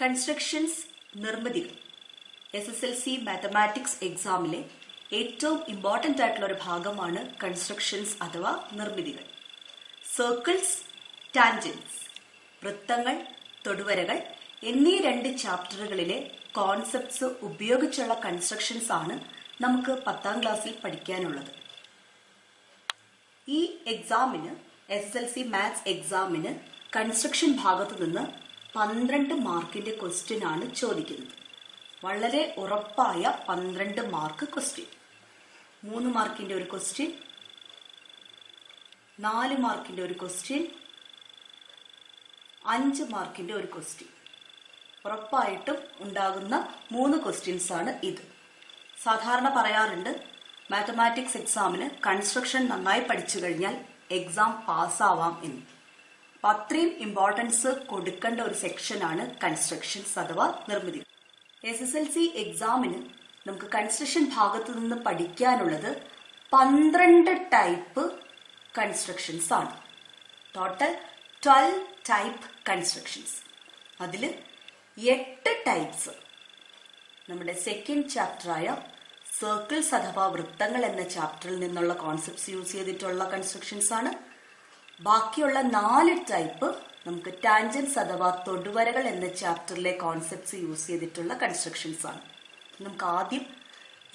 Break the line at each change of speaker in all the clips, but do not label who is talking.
Constructions നിർമ്മിതികൾ SSLC mathematics എക്സാമിലെ ഏറ്റവും important ആയിട്ടുള്ള ഒരു ഭാഗമാണ് കൺസ്ട്രക്ഷൻസ് അഥവാ നിർമ്മിതികൾ. സർക്കിൾസ്, ടാൻജൻസ്, വൃത്തങ്ങൾ, തൊടുവരകൾ എന്നീ രണ്ട് ചാപ്റ്ററുകളിലെ കോൺസെപ്റ്റ്സ് ഉപയോഗിച്ചുള്ള കൺസ്ട്രക്ഷൻസ് ആണ് നമുക്ക് 10ാം ക്ലാസ്സിൽ പഠിക്കാനുള്ളത്. ഈ എക്സാമിന് SSLC മാത്സ് എക്സാമിന് കൺസ്ട്രക്ഷൻ ഭാഗത്തു നിന്ന് 12 മാർക്കിന്റെ ക്വസ്റ്റ്യൻ ആണ് ചോദിക്കുന്നത്. വളരെ ഉറപ്പായ 12 മാർക്ക് ക്വസ്റ്റ്യൻ. 3 മാർക്കിന്റെ ഒരു ക്വസ്റ്റ്യൻ, 4 മാർക്കിന്റെ ഒരു ക്വസ്റ്റ്യൻ, 5 മാർക്കിന്റെ ഒരു ക്വസ്റ്റ്യൻ. ഉറപ്പായിട്ടും ഉണ്ടാകുന്ന 3 ക്വസ്റ്റ്യൻസ് ആണ് ഇത്. സാധാരണ പറയാറുണ്ട് മാത്തമാറ്റിക്സ് എക്സാമിന് കൺസ്ട്രക്ഷൻ നന്നായി പഠിച്ചു കഴിഞ്ഞാൽ എക്സാം പാസ്സാവാം എന്ന്. അപ്പം അത്രയും ഇമ്പോർട്ടൻസ് കൊടുക്കേണ്ട ഒരു സെക്ഷനാണ് കൺസ്ട്രക്ഷൻസ് അഥവാ നിർമ്മിതി. SSLC എക്സാമിന് നമുക്ക് കൺസ്ട്രക്ഷൻ ഭാഗത്ത് നിന്ന് പഠിക്കാനുള്ളത് 12 ടൈപ്പ് കൺസ്ട്രക്ഷൻസ് ആണ്. Total 12 type constructions. അതിൽ 8 ടൈപ്സ് നമ്മുടെ സെക്കൻഡ് ചാപ്റ്ററായ സർക്കിൾസ് അഥവാ വൃത്തങ്ങൾ എന്ന ചാപ്റ്ററിൽ നിന്നുള്ള കോൺസെപ്റ്റ്സ് യൂസ് ചെയ്തിട്ടുള്ള കൺസ്ട്രക്ഷൻസ് ആണ്. ബാക്കിയുള്ള 4 ടൈപ്പ് നമുക്ക് ടാൻജൻസ് അഥവാ തൊടുവരകൾ എന്ന ചാപ്റ്ററിലെ കോൺസെപ്റ്റ്സ് യൂസ് ചെയ്തിട്ടുള്ള കൺസ്ട്രക്ഷൻസ് ആണ്. നമുക്ക് ആദ്യം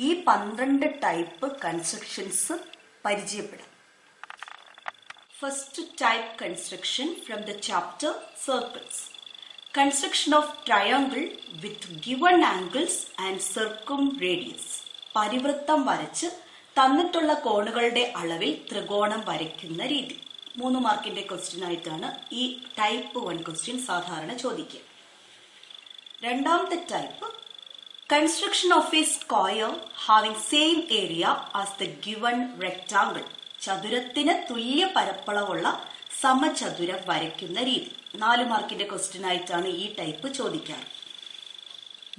ഈ 12 ടൈപ്പ് കൺസ്ട്രക്ഷൻസ് പരിചയപ്പെടാം. First type construction from the chapter circles. Construction of triangle with given angles and circumradius. പരിവൃത്തം വരച്ച് തന്നിട്ടുള്ള കോണുകളുടെ അളവിൽ ത്രികോണം വരയ്ക്കുന്ന രീതി. 3 മാർക്കിന്റെ ക്വസ്റ്റ്യൻ ആയിട്ടാണ് ഈ ടൈപ്പ് 1 ക്വസ്റ്റ്യൻ സാധാരണ ചോദിക്കുക. രണ്ടാമത്തെ type construction of a square having same area as the given rectangle. ചതുരത്തിന് തുല്യ പരപ്പളവുള്ള സമചതുരം വരയ്ക്കുന്ന രീതി. 4 മാർക്കിന്റെ ക്വസ്റ്റ്യൻ ആയിട്ടാണ് ഈ ടൈപ്പ് ചോദിക്കാറ്.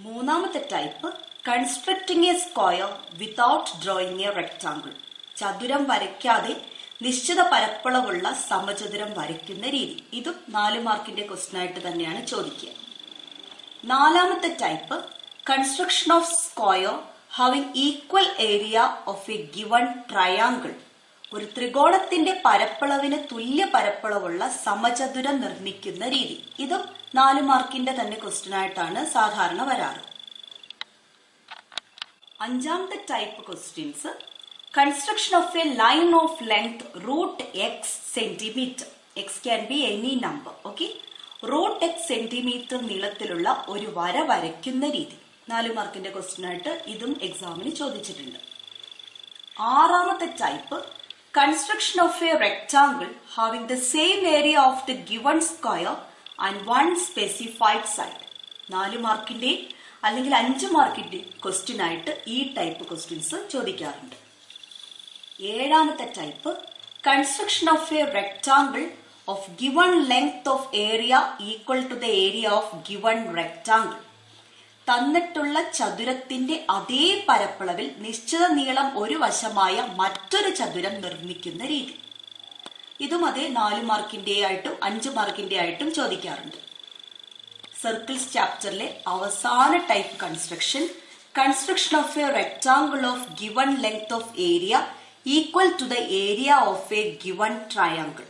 മൂന്നാമത്തെ type constructing A square without drawing A rectangle. ചതുരം വരയ്ക്കാതെ നിശ്ചിത പരപ്പളവുള്ള സമചതുരം വരയ്ക്കുന്ന രീതി. ഇതും 4 മാർക്കിന്റെ ക്വസ്റ്റ്യൻ ആയിട്ട് തന്നെയാണ് ചോദിക്കുക. നാലാമത്തെ type construction of square having equal area of a given triangle. ഒരു ത്രികോണത്തിന്റെ പരപ്പളവിന് തുല്യ പരപ്പളവുള്ള സമചതുരം നിർമ്മിക്കുന്ന രീതി. ഇതും 4 മാർക്കിന്റെ തന്നെ ക്വസ്റ്റ്യൻ ആയിട്ടാണ് സാധാരണ വരാറ്. അഞ്ചാമത്തെ type questions construction of A line of length √x centimetre. X can be any number. Okay, √x centimetre നീളത്തിലുള്ള ഒരു വര വരയ്ക്കുന്ന രീതി. 4 മാർക്കിന്റെ ക്വസ്റ്റ്യൻ ആയിട്ട് ഇതും എക്സാമിന് ചോദിച്ചിട്ടുണ്ട്. ആറാമത്തെ type construction of a rectangle having the same area of the given square and one specified side. 4 മാർക്കിന്റെ അല്ലെങ്കിൽ 5 മാർക്കിന്റെ ക്വസ്റ്റ്യൻ ആയിട്ട് ഈ ടൈപ്പ് ക്വസ്റ്റ്യൻസ് ചോദിക്കാറുണ്ട്. ഏഴാമത്തെ type construction of a rectangle of given length of area equal to the area of given rectangle. തന്നിട്ടുള്ള ചതുരത്തിന്റെ അതേ പരപ്പളവിൽ നിശ്ചിത നീളം ഒരു വശമായ മറ്റൊരു ചതുരം നിർമ്മിക്കുന്ന രീതി. ഇതും അതേ 4 മാർക്കിന്റെ ആയിട്ടും 5 മാർക്കിന്റെ ആയിട്ടും ചോദിക്കാറുണ്ട്. സർക്കിൾസ് ചാപ്റ്ററിലെ അവസാന type construction of a rectangle of given length of area equal to the area of a given triangle.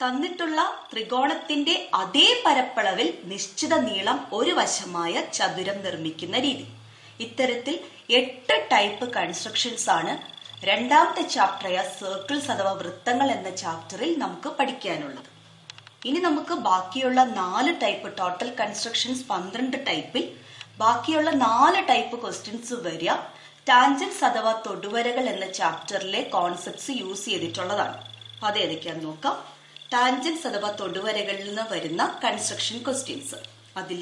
തന്നിട്ടുള്ള ത്രികോണത്തിന്റെ അതേ പരപ്പളവിൽ നിശ്ചിത നീളം ഒരു വശമായ ചതുരം നിർമ്മിക്കുന്ന രീതി. ഇത്തരത്തിൽ 8 ടൈപ്പ് കൺസ്ട്രക്ഷൻസ് ആണ് രണ്ടാമത്തെ ചാപ്റ്ററായ സർക്കിൾസ് അഥവാ വൃത്തങ്ങൾ എന്ന ചാപ്റ്ററിൽ നമുക്ക് പഠിക്കാനുള്ളത്. ഇനി നമുക്ക് ബാക്കിയുള്ള 4 ടൈപ്പ്, ടോട്ടൽ കൺസ്ട്രക്ഷൻസ് 12 ടൈപ്പിൽ ബാക്കിയുള്ള 4 ടൈപ്പ് ക്വസ്റ്റ്യൻസ് വരിക ടാൻജൻസ് അഥവാ തൊടുവരകൾ എന്ന ചാപ്റ്ററിലെ കോൺസെപ്റ്റ്സ് യൂസ് ചെയ്തിട്ടുള്ളതാണ്. അത് ഏതൊക്കെയാന്ന് നോക്കാം. ടാൻജൻസ് അഥവാ തൊടുവരകളിൽ നിന്ന് വരുന്ന കൺസ്ട്രക്ഷൻ ക്വസ്റ്റ്യൻസ്. അതിൽ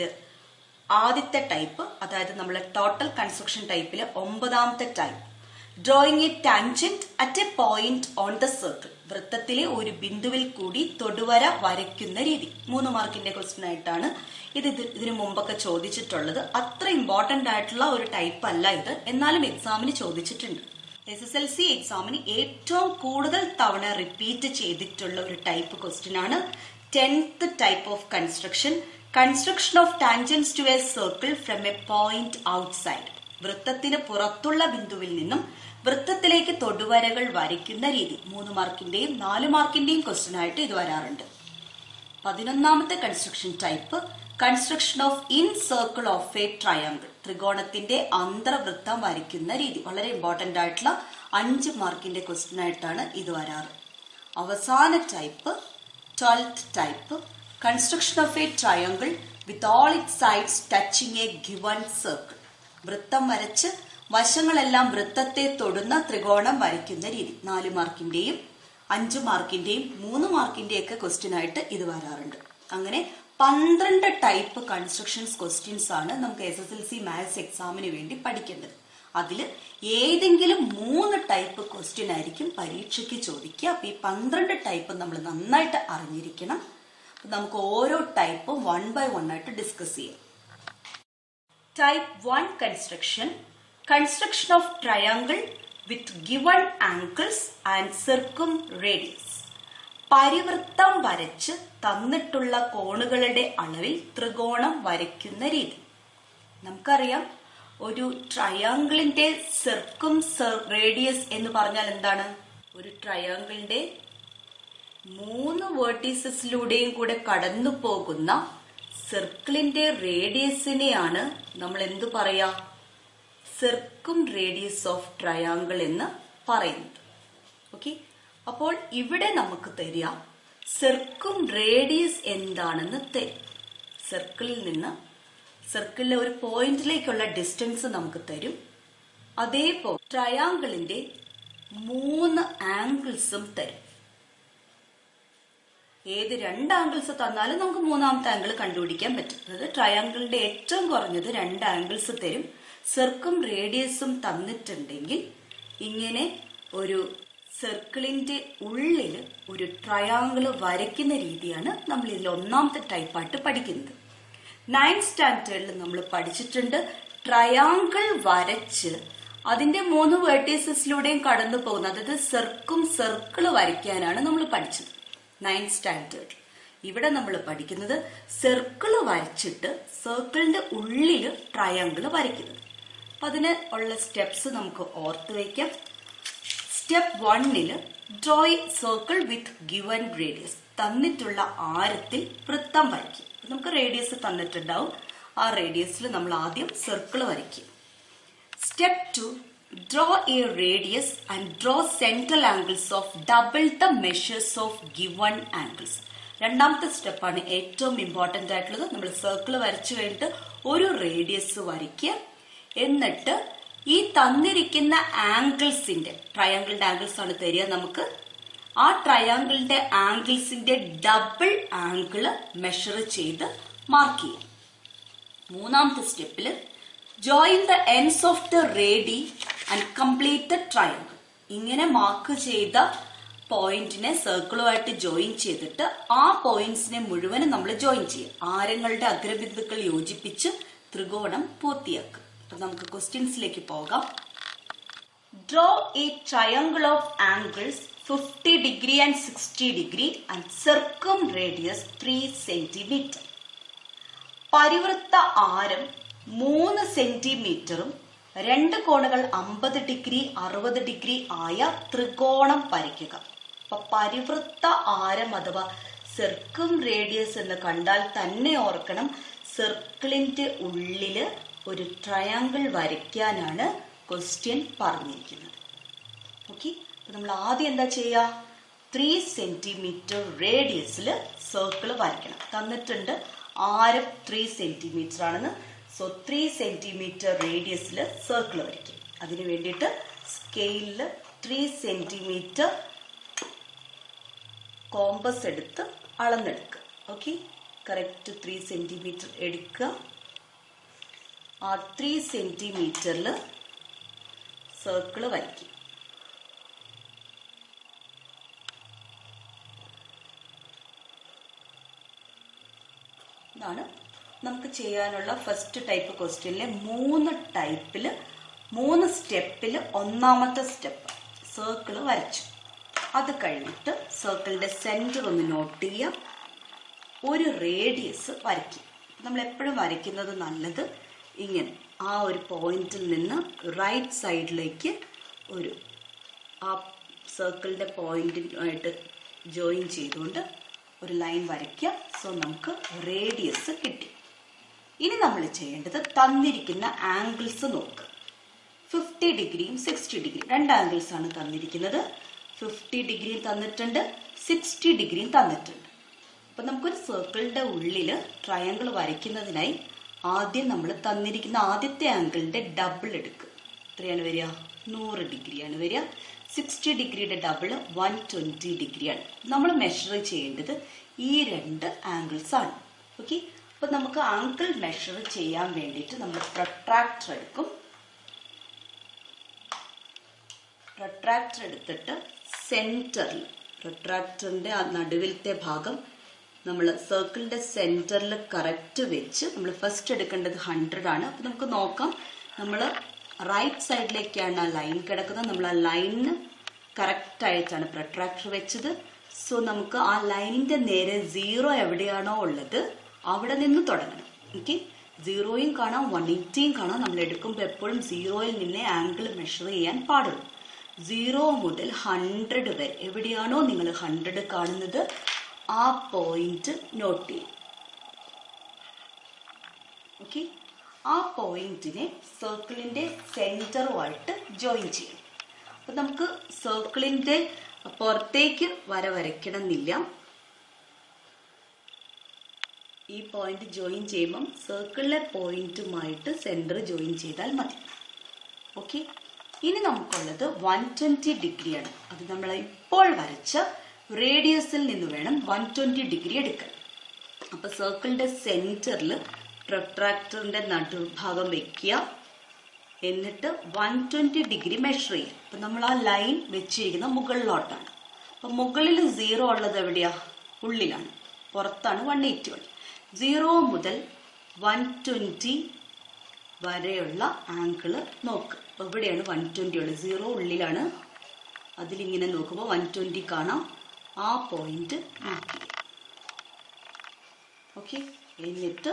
ആദ്യത്തെ ടൈപ്പ്, അതായത് നമ്മളെ ടോട്ടൽ കൺസ്ട്രക്ഷൻ ടൈപ്പിലെ 9ാമത്തെ type, drawing a tangent at a point on the circle. വൃത്തത്തിലെ ഒരു ബിന്ദുവിൽ കൂടി തൊടുവര വരയ്ക്കുന്ന രീതി. 3 മാർക്കിന്റെ ക്വസ്റ്റ്യൻ ആയിട്ടാണ് ഇതിനു മുമ്പൊക്കെ ചോദിച്ചിട്ടുള്ളത്. അത്ര ഇമ്പോർട്ടന്റ് ആയിട്ടുള്ള ഒരു ടൈപ്പ് അല്ല ഇത്, എന്നാലും എക്സാമിന് ചോദിച്ചിട്ടുണ്ട്. SSLC എക്സാമിന് ഏറ്റവും കൂടുതൽ തവണ റിപ്പീറ്റ് ചെയ്തിട്ടുള്ള ഒരു ടൈപ്പ് ക്വസ്റ്റ്യൻ ആണ് 10th type of construction, construction of tangents to a circle from a point outside. വൃത്തത്തിന് പുറത്തുള്ള ബിന്ദുവിൽ നിന്നും വൃത്തത്തിലേക്ക് തൊടുവരകൾ വരയ്ക്കുന്ന രീതി. 3 മാർക്കിന്റെയും 4 മാർക്കിന്റെയും ക്വസ്റ്റ്യൻ ആയിട്ട് ഇത് വരാറുണ്ട്. 11ാമത്തെ construction type, construction of incircle of a triangle. ത്രികോണത്തിന്റെ അന്തർവൃത്തം വരയ്ക്കുന്ന രീതി. വളരെ ഇമ്പോർട്ടന്റ് ആയിട്ടുള്ള 5 മാർക്കിന്റെ ക്വസ്റ്റ്യൻ ആയിട്ടാണ് ഇത് വരാറ്. അവസാന type 12th type, construction of a triangle with all its sides touching a given circle. വൃത്തം വരച്ച് വശങ്ങളെല്ലാം വൃത്തത്തെ തൊടുന്ന ത്രികോണം വരയ്ക്കുന്ന രീതി. 4 മാർക്കിന്റെയും 5 മാർക്കിന്റെയും 3 മാർക്കിന്റെയും ഒക്കെ ക്വസ്റ്റ്യൻ ആയിട്ട് ഇത് വരാറുണ്ട്. അങ്ങനെ 12 ടൈപ്പ് കൺസ്ട്രക്ഷൻസ് ക്വസ്റ്റ്യൻസ് ആണ് നമുക്ക് SSLC മാത്സ് എക്സാമിന് വേണ്ടി പഠിക്കേണ്ടത്. അതിൽ ഏതെങ്കിലും 3 ടൈപ്പ് ക്വസ്റ്റ്യൻ ആയിരിക്കും പരീക്ഷയ്ക്ക് ചോദിക്കുക. അപ്പൊ ഈ 12 ടൈപ്പ് നമ്മൾ നന്നായിട്ട് അറിഞ്ഞിരിക്കണം. നമുക്ക് ഓരോ ടൈപ്പും 1 by 1 ആയിട്ട് ഡിസ്കസ് ചെയ്യാം. Type 1 construction, construction of triangle with given angles and circumradius. പരിവൃത്തം വരച്ച് തന്നിട്ടുള്ള കോണുകളുടെ അളവിൽ ത്രികോണം വരയ്ക്കുന്ന രീതി. നമുക്കറിയാം, ഒരു ട്രയാങ്കിളിന്റെ സർക്കും റേഡിയസ് എന്ന് പറഞ്ഞാൽ എന്താണ്? ഒരു ട്രയാങ്കിളിന്റെ 3 വേർട്ടീസസിലൂടെയും കൂടെ കടന്നു പോകുന്ന സർക്കിളിന്റെ റേഡിയസിനെയാണ് നമ്മൾ എന്തു പറയാ? സർക്കും റേഡിയസ് ഓഫ് ട്രയാങ്കിൾ എന്ന് പറയുന്നത്. ഓക്കെ, അപ്പോൾ ഇവിടെ നമുക്ക് തരിക സർക്കും റേഡിയസ് എന്താണെന്ന് തരും. സർക്കിളിലെ ഒരു പോയിന്റിലേക്കുള്ള ഡിസ്റ്റൻസ് നമുക്ക് തരും. അതേപോലെ ട്രയാങ്കിളിന്റെ 3 ആംഗിൾസും തരും. ഏത് 2 ആംഗിൾസ് തന്നാലും നമുക്ക് 3ാമത്തെ ആംഗിൾ കണ്ടുപിടിക്കാൻ പറ്റും. അതായത് ട്രയാങ്കിളിന്റെ ഏറ്റവും കുറഞ്ഞത് 2 ആംഗിൾസ് തരും. സർക്കും റേഡിയസും തന്നിട്ടുണ്ടെങ്കിൽ ഇങ്ങനെ ഒരു സർക്കിളിന്റെ ഉള്ളിൽ ഒരു ട്രയാങ്കിൾ വരയ്ക്കുന്ന രീതിയാണ് നമ്മൾ ഇതിൽ 1ാമത്തെ ടൈപ്പായിട്ട് പഠിക്കുന്നത്. 9th സ്റ്റാൻഡേർഡിൽ നമ്മൾ പഠിച്ചിട്ടുണ്ട്. ട്രയാങ്കിൾ വരച്ച് അതിന്റെ 3 വേർട്ടീസസിലൂടെയും കടന്നു പോകുന്ന, അതായത് സർക്കിള് വരയ്ക്കാനാണ് നമ്മൾ പഠിച്ചത് 9th സ്റ്റാൻഡേർഡ്. ഇവിടെ നമ്മൾ പഠിക്കുന്നത് സർക്കിള് വരച്ചിട്ട് സർക്കിളിന്റെ ഉള്ളില് ട്രയാങ്കിൾ വരയ്ക്കുന്നത്. അപ്പൊ അതിന് ഉള്ള സ്റ്റെപ്സ് നമുക്ക് ഓർത്ത് വയ്ക്കാം. Step 1 draw a circle with given radius. തന്നിട്ടുള്ള ആരത്തിൽ വൃത്തം വരയ്ക്കും. നമുക്ക് റേഡിയസ് തന്നിട്ടുണ്ടാവും. ആ റേഡിയസിൽ നമ്മൾ ആദ്യം സർക്കിൾ വരയ്ക്കും. Step 2 draw a radius and draw central angles of double the measures of given angles. 2ാമത്തെ സ്റ്റെപ്പാണ് ഏറ്റവും ഇമ്പോർട്ടന്റ് ആയിട്ടുള്ളത്. നമ്മൾ സർക്കിൾ വരച്ചു കഴിഞ്ഞിട്ട് ഒരു റേഡിയസ് വരയ്ക്കുക. എന്നിട്ട് ഈ തന്നിരിക്കുന്ന ആംഗിൾസിന്റെ, ട്രയാങ്കിളിന്റെ ആംഗിൾസ് ആണ് തരിക നമുക്ക്. ആ ട്രയാങ്കിളിന്റെ ആംഗിൾസിന്റെ ഡബിൾ ആംഗിള് മെഷർ ചെയ്ത് മാർക്ക് ചെയ്യാം. 3ാമത്തെ സ്റ്റെപ്പില് join the ends of the radii and complete the triangle. ഇങ്ങനെ മാർക്ക് ചെയ്ത പോയിന്റിനെ സർക്കിളുമായിട്ട് ജോയിൻ ചെയ്തിട്ട് ആ പോയിന്റ്സിനെ മുഴുവനും നമ്മൾ ജോയിൻ ചെയ്യും. ആരങ്ങളുടെ അഗ്രബിന്ദുക്കൾ യോജിപ്പിച്ച് ത്രികോണം പൂർത്തിയാക്കും. അപ്പൊ നമുക്ക് ക്വസ്റ്റ്യൻസിലേക്ക് പോകാം. Draw a triangle of angles 50 degree and 60 degree and circum radius 3 centimeter. പരിവൃത്ത ആരം 3 സെന്റിമീറ്ററും 2 കോണുകൾ 50 ഡിഗ്രി 60 ഡിഗ്രി ആയ ത്രികോണം വരയ്ക്കുക. അപ്പൊ പരിവൃത്ത ആരം അഥവാ സർക്കും റേഡിയസ് എന്ന് കണ്ടാൽ തന്നെ ഓർക്കണം, സർക്കിളിന്റെ ഉള്ളില് ഒരു ട്രയാങ്കിൾ വരയ്ക്കാനാണ് ക്വസ്റ്റ്യൻ പറഞ്ഞിരിക്കുന്നത്. ഓക്കെ, നമ്മൾ ആദ്യം എന്താ ചെയ്യുക? 3 സെന്റിമീറ്റർ റേഡിയസിൽ സർക്കിൾ വരയ്ക്കണം. തന്നിട്ടുണ്ട് ആരം 3 സെന്റിമീറ്റർ ആണെന്ന്. സോ 3 സെന്റിമീറ്റർ റേഡിയസിൽ സർക്കിൾ വരയ്ക്കും. അതിനു വേണ്ടിയിട്ട് സ്കെയിലിൽ 3 സെന്റിമീറ്റർ കോമ്പസ് എടുത്ത് അളന്നെടുക്കുക. ഓക്കെ, കറക്റ്റ് 3 സെന്റിമീറ്റർ എടുക്കുക. ആ 3 സെന്റിമീറ്ററിൽ സർക്കിൾ വരയ്ക്കും. ഇതാണ് നമുക്ക് ചെയ്യാനുള്ള ഫസ്റ്റ് ടൈപ്പ് ക്വസ്റ്റ്യനിലെ 3 ടൈപ്പില് 3 സ്റ്റെപ്പില് 1ാമത്തെ സ്റ്റെപ്പ് സർക്കിൾ വരച്ചു. അത് കഴിഞ്ഞിട്ട് സർക്കിളിന്റെ സെന്റർ ഒന്ന് നോട്ട് ചെയ്യാം. ഒരു റേഡിയസ് വരയ്ക്കും. നമ്മൾ എപ്പോഴും വരയ്ക്കുന്നത് നല്ലത് ഇങ്ങനെ ആ ഒരു പോയിന്റിൽ നിന്ന് റൈറ്റ് സൈഡിലേക്ക് ഒരു ആ സർക്കിളിൻ്റെ പോയിന്റുമായിട്ട് ജോയിൻ ചെയ്തുകൊണ്ട് ഒരു ലൈൻ വരയ്ക്കുക. സോ നമുക്ക് റേഡിയസ് കിട്ടി. ഇനി നമ്മൾ ചെയ്യേണ്ടത് തന്നിരിക്കുന്ന ആംഗിൾസ് നോക്കുക. 50 ഡിഗ്രിയും 60 ഡിഗ്രിയും 2 ആംഗിൾസ് ആണ് തന്നിരിക്കുന്നത്. 50 ഡിഗ്രിയും തന്നിട്ടുണ്ട്, 60 ഡിഗ്രിയും തന്നിട്ടുണ്ട്. അപ്പം നമുക്കൊരു സർക്കിളിൻ്റെ ഉള്ളിൽ ട്രയാങ്കിൾ വരയ്ക്കുന്നതിനായി ആദ്യം നമ്മൾ തന്നിരിക്കുന്ന ആദ്യത്തെ ആംഗിളിൻ്റെ ഡബിൾ എടുക്കുക. എത്രയാണ് വരിക? 100 ഡിഗ്രിയാണ് വരിക. 60 ഡിഗ്രിയുടെ ഡബിൾ 120 ഡിഗ്രിയാണ്. നമ്മൾ മെഷർ ചെയ്യേണ്ടത് ഈ 2 ആംഗിൾസ് ആണ്. ഓക്കെ, അപ്പം നമുക്ക് ആംഗിൾ മെഷർ ചെയ്യാൻ വേണ്ടിയിട്ട് നമ്മൾ പ്രൊട്രാക്ടർ എടുക്കും. പ്രൊട്രാക്ടർ എടുത്തിട്ട് സെൻറ്ററിൽ, പ്രൊട്രാക്ടറിൻ്റെ ആ നടുവിലത്തെ ഭാഗം നമ്മൾ സർക്കിളിൻ്റെ സെൻറ്ററിൽ കറക്റ്റ് വെച്ച് നമ്മൾ ഫസ്റ്റ് എടുക്കേണ്ടത് 100 ആണ്. അപ്പം നമുക്ക് നോക്കാം, നമ്മൾ റൈറ്റ് സൈഡിലേക്കാണ് ആ ലൈൻ കിടക്കുന്നത്. നമ്മൾ ആ ലൈനിന് കറക്റ്റായിട്ടാണ് പ്രൊട്രാക്ടർ വെച്ചത്. സോ നമുക്ക് ആ ലൈനിൻ്റെ നേരെ 0 എവിടെയാണോ ഉള്ളത് അവിടെ നിന്ന് തുടങ്ങണം. ഓക്കെ, 0യും കാണാം 180യും കാണാം. നമ്മൾ എടുക്കുമ്പോൾ എപ്പോഴും 0യിൽ നിന്നേ ആംഗിൾ മെഷർ ചെയ്യാൻ പാടുള്ളൂ. 0 മുതൽ 100 വരെ എവിടെയാണോ നിങ്ങൾ 100 കാണുന്നത് ആ പോയിന്റ് നോട്ട് ചെയ്യും. ഓക്കെ, ആ പോയിന്റിനെ സർക്കിളിന്റെ സെന്ററുമായിട്ട് ജോയിൻ ചെയ്യും. അപ്പൊ നമുക്ക് സർക്കിളിന്റെ പുറത്തേക്ക് വര വരയ്ക്കണമെന്നില്ല. ഈ പോയിന്റ് ജോയിൻ ചെയ്യുമ്പം സർക്കിളിലെ പോയിന്റുമായിട്ട് സെന്റർ ജോയിൻ ചെയ്താൽ മതി. ഓക്കെ, ഇനി നമുക്കുള്ളത് 120 ഡിഗ്രിയാണ്. അത് നമ്മൾ ഇപ്പോൾ വരച്ച റേഡിയസിൽ നിന്ന് വേണം 120 ഡിഗ്രി എടുക്കാൻ. അപ്പൊ സർക്കിളിന്റെ സെന്ററിൽ പ്രൊട്രാക്ടറിന്റെ നടുഭാഗം വെക്കുക. എന്നിട്ട് 120 ഡിഗ്രി മെഷർ ചെയ്യുക. അപ്പൊ നമ്മൾ ആ ലൈൻ വെച്ചിരിക്കുന്ന മുകളിലോട്ടാണ്. അപ്പൊ മുകളിൽ 0 ഉള്ളത് എവിടെയാ? ഉള്ളിലാണ്, പുറത്താണ് 180. 0 മുതൽ 120 വരെയുള്ള ആംഗിള് നോക്ക്. അപ്പൊ ഇവിടെയാണ് 120 ഉള്ളത്. 0 ഉള്ളിലാണ്. അതിലിങ്ങനെ നോക്കുമ്പോൾ 120 കാണാം. ആ പോയിന്റ് മാർക്ക് ചെയ്യാം. ഓക്കെ, എന്നിട്ട്